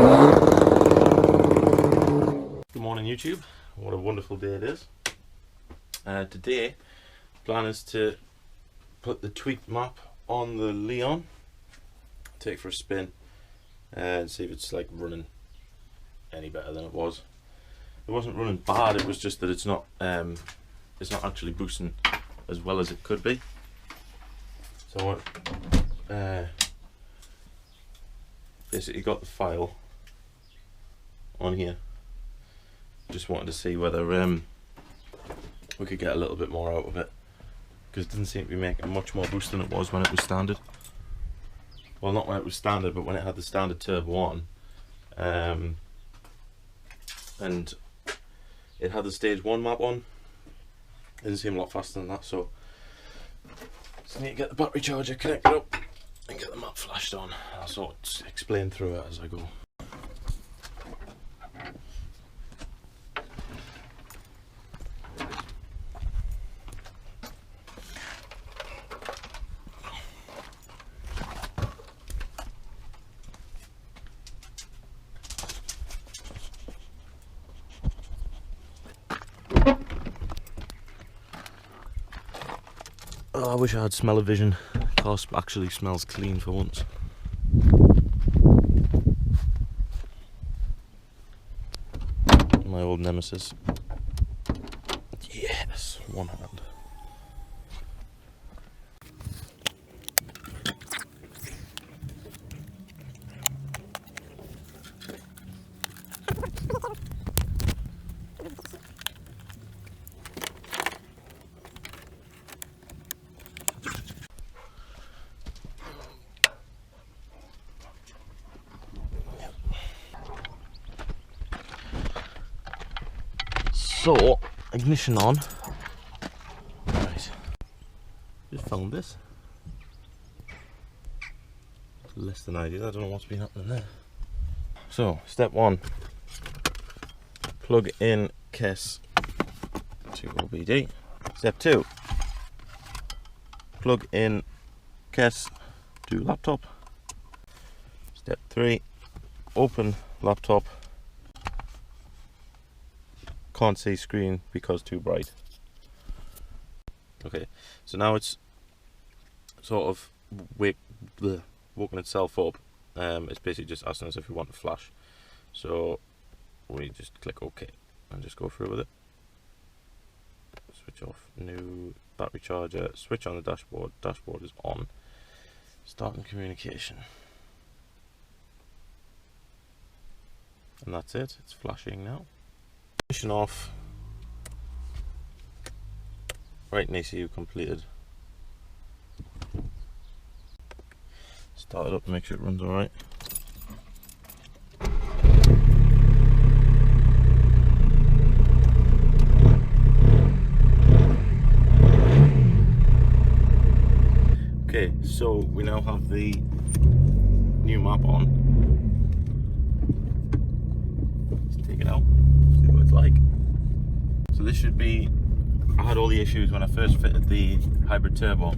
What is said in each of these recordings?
Good morning YouTube, what a wonderful day it is. Today, plan is to put the tweaked map on the Leon, take it for a spin and see if it's like running any better than it was. It wasn't running bad, it was just that it's not actually boosting as well as it could be. So I basically got the file on here. Just wanted to see whether we could get a little bit more out of it, because it didn't seem to be making much more boost than it was when it was standard. Well, not when it was standard, but when it had the standard turbo on, and it had the stage 1 map on. It didn't seem a lot faster than that, so just need to get the battery charger connected up and get the map flashed on. I'll sort of explain through it as I go. Oh, I wish I had smell-o-vision. The car actually smells clean for once. My old nemesis. Yes, one hand. So, ignition on. Right. Just found this. Less than ideal, I don't know what's been happening there. So, step 1. Plug in case to OBD. Step 2. Plug in case to laptop. Step 3. Open laptop. Can't see screen because too bright. Okay, so now it's sort of woken itself up. It's basically just asking us if we want to flash. So we just click OK and just go through with it. Switch off new battery charger, switch on the dashboard. Dashboard is on. Starting communication. And that's it, it's flashing now. Ignition off. Right in ECU completed. Start it up and make sure it runs alright. Okay, so we now have the new map on. Let's take it out. Like, so this should be, I had all the issues when I first fitted the hybrid turbo.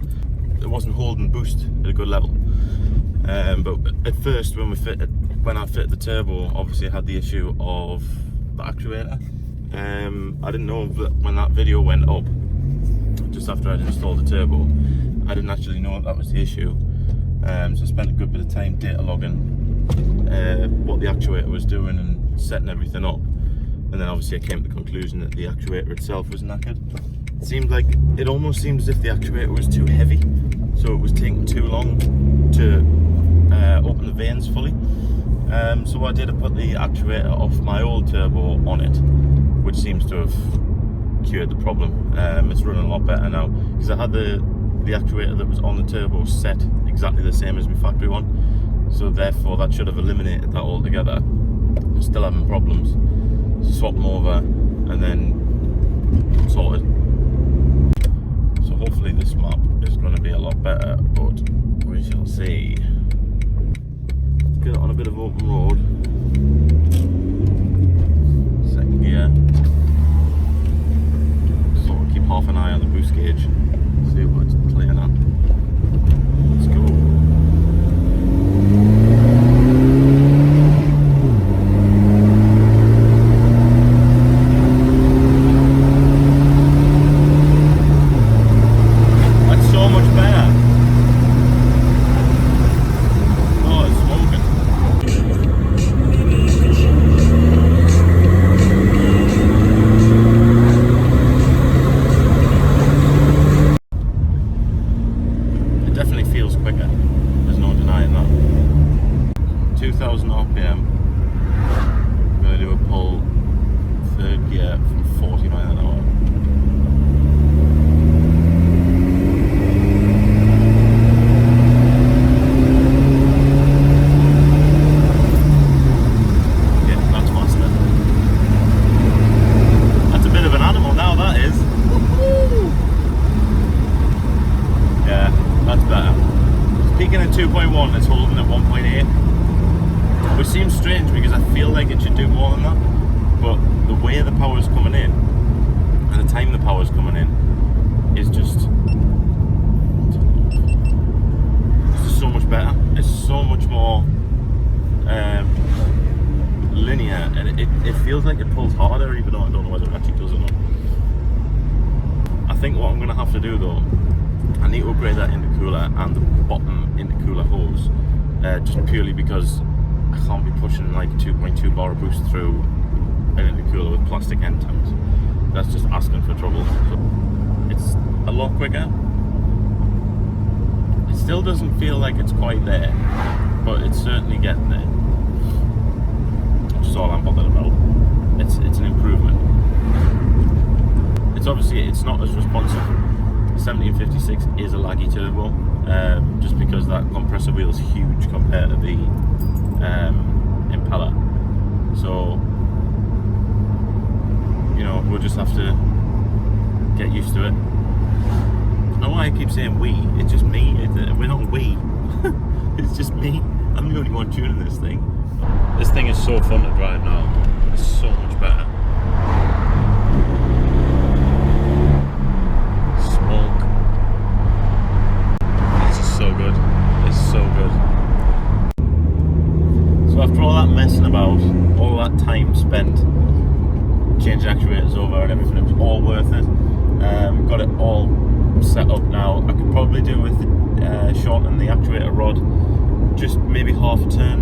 It wasn't holding boost at a good level, but at first when I fitted the turbo, obviously I had the issue of the actuator. I didn't know that when that video went up just after I'd installed the turbo, I didn't actually know that was the issue. So I spent a good bit of time data logging what the actuator was doing and setting everything up. And then obviously I came to the conclusion that the actuator itself was knackered. It almost seemed as if the actuator was too heavy, so it was taking too long to open the vanes fully. So what I did, I put the actuator off my old turbo on it, which seems to have cured the problem. It's running a lot better now, because I had the actuator that was on the turbo set exactly the same as my factory one, so therefore that should have eliminated that altogether. I'm still having problems. Swap them over and then sorted. So hopefully this map is going to be a lot better, but we shall see. Get it on a bit of open road. Second gear. Sort of keep half an eye on the boost gauge. See what it's playing at. Let's go. RPM. I'm going to do a pull third gear from 40 miles an hour. Which seems strange because I feel like it should do more than that, but the way the power is coming in and the time the power is coming in is just so much better. It's so much more linear, and it feels like it pulls harder, even though I don't know whether it actually does or not. I think what I'm going to have to do though, I need to upgrade that intercooler and the bottom intercooler hose, just purely because I can't be pushing like 2.2 bar boost through an intercooler with plastic end times. That's just asking for trouble. So it's a lot quicker. It still doesn't feel like it's quite there, but it's certainly getting there. Which is all I'm bothered about. It's an improvement. It's obviously it's not as responsive. 1756 is a laggy turbo, just because that compressor wheel is huge compared to the Impala. So, you know, we'll just have to get used to it. I don't know why I keep saying we, it's just me. We're not we. It's just me. I'm the only one tuning this thing. This thing is so fun to drive now. It's so much better. Smoke. It's just so good. It's so good. So after all that messing about, all that time spent changing actuators over and everything, it was all worth it. Got it all set up now. I could probably do with shortening the actuator rod just maybe half a turn,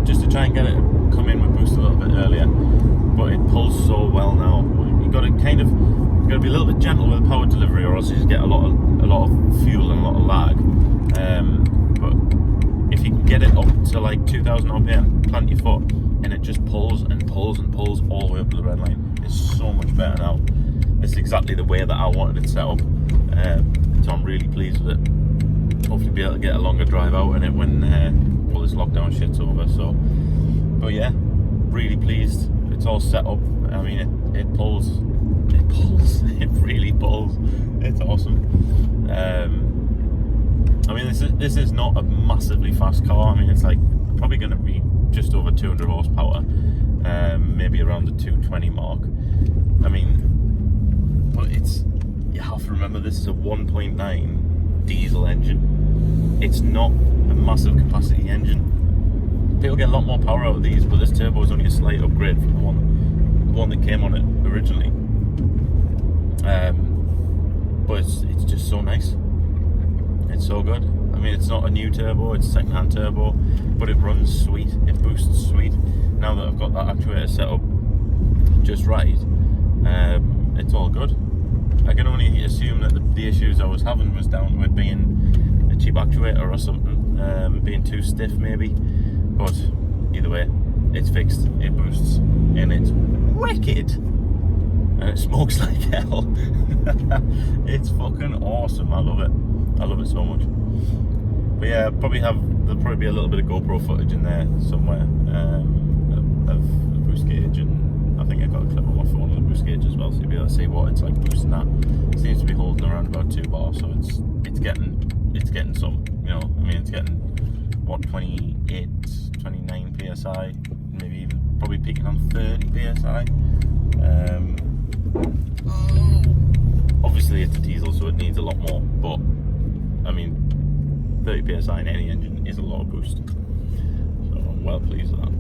just to try and get it to come in with boost a little bit earlier. But it pulls so well now. You got to be a little bit gentle with the power delivery, or else you just get a lot of fuel and a lot of lag. But if you can get it up to like 2000 RPM, plant your foot, and it just pulls and pulls and pulls all the way up to the red line. It's so much better now. It's exactly the way that I wanted it set up, so I'm really pleased with it. Hopefully be able to get a longer drive out in it when all this lockdown shit's over. So, but yeah, really pleased. It's all set up. I mean, it pulls. It pulls. It really pulls. It's awesome. I mean, this is not a massively fast car. I mean, it's like probably going to be just over 200 horsepower, maybe around the 220 mark. I mean, but you have to remember this is a 1.9 diesel engine. It's not a massive capacity engine. They'll get a lot more power out of these, but this turbo is only a slight upgrade from the one that came on it originally. But it's just so nice. It's so good. I mean, it's not a new turbo, it's a second-hand turbo, but it runs sweet, it boosts sweet. Now that I've got that actuator set up just right, it's all good. I can only assume that the issues I was having was down with being a cheap actuator or something, being too stiff maybe, but either way, it's fixed, it boosts, and it's wicked, and it smokes like hell. It's fucking awesome. I love it so much. But yeah, there'll probably be a little bit of GoPro footage in there somewhere, of the boost gauge, and I think I got a clip on my phone of the boost gauge as well, so you'll be able to see what it's like boosting that. It seems to be holding around about 2 bar, so it's getting some, you know. I mean, it's getting what, 28, 29 psi, maybe even probably peaking on 30 psi. Obviously it's a diesel, so it needs a lot more, but I mean, 30 psi in any engine is a lot of boost, so I'm well pleased with that.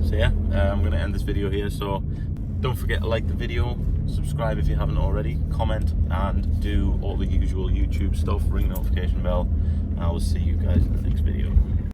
So yeah, I'm going to end this video here. So don't forget to like the video, subscribe if you haven't already, comment, and do all the usual YouTube stuff, ring the notification bell, and I will see you guys in the next video.